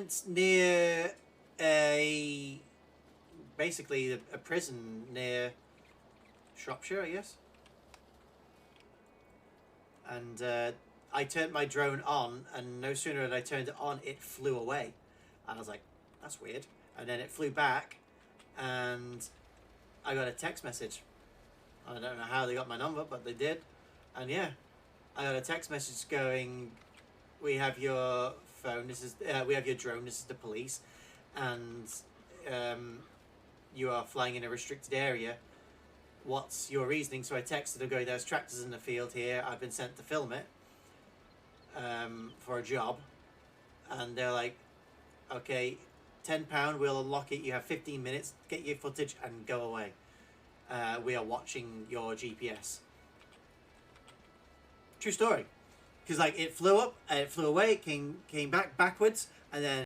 went near basically a prison near Shropshire, I guess. And I turned my drone on, and no sooner had I turned it on, it flew away. And I was like, that's weird. And then it flew back, and I got a text message. I don't know how they got my number, but they did. And yeah, I got a text message going, we have your phone, we have your drone, this is the police, and you are flying in a restricted area. What's your reasoning? So I texted them going, there's tractors in the field here, I've been sent to film it for a job. And they're like, okay, £10, we'll unlock it, you have 15 minutes, get your footage and go away. We are watching your GPS. True story. Because like it flew up, it flew away, came back backwards, and then